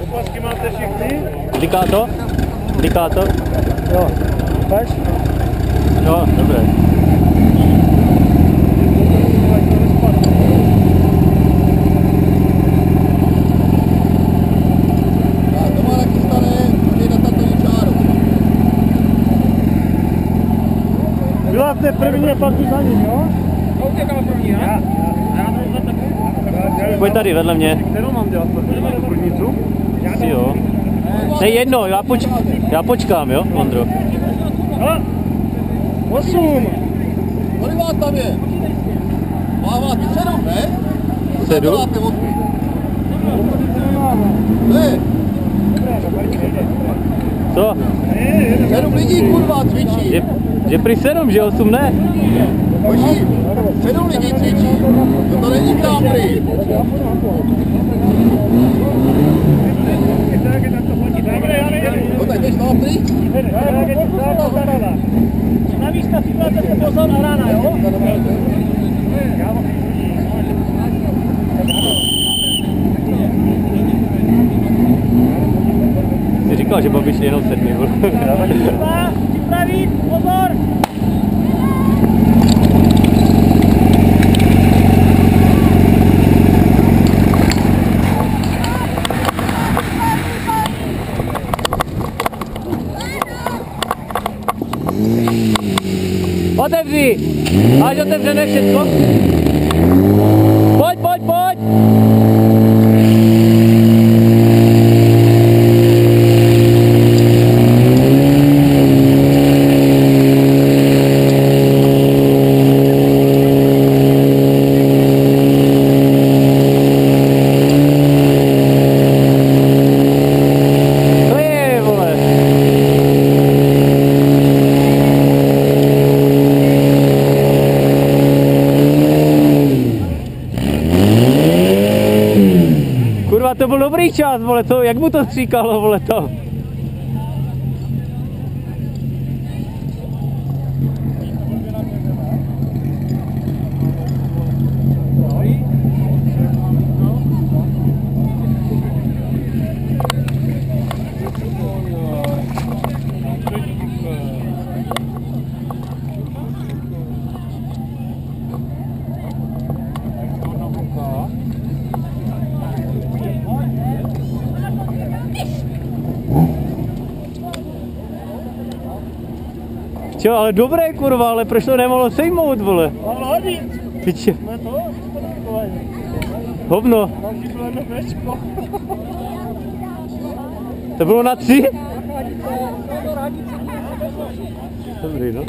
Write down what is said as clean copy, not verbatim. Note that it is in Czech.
Opasky máte všichni? Říká to? Říká to? Jo. Peš? Jo, dobré. Byla v té první a pak tu za ním, jo? No, utěkala první, já? Já to za takový. Pojď tady vedle mě. Kterou mám dělat? Tu prvnicu? Si jo. To je jedno, já počkám, jo, Ondro. 8. Kolik vás tam je? Máváte 7, ne? 7? Ne, Co? 7 lidí kurva cvičí. Že prý 7, že 8 ne? Hoši, 7 lidí cvičí. To není tam prý. No tak jdeš tam prý? Na výška si máte se pozor na rána, jo? Jsi říkal, že Babiš je jenom 7. Připravit, pozor! Otevři! Máš otevřené všechno? Pojď, pojď, pojď! To je, vole! Kurva, to byl dobrý čas, vole, to, jak mu to stříkalo, vole, to? Čo, ale dobré, kurva, ale proč to nemohlo sejmout, vole? Mám hodit. Piče. Jsme to? Hovno. Další bylo jedno bečko. To bylo na 3? Dobrý, no.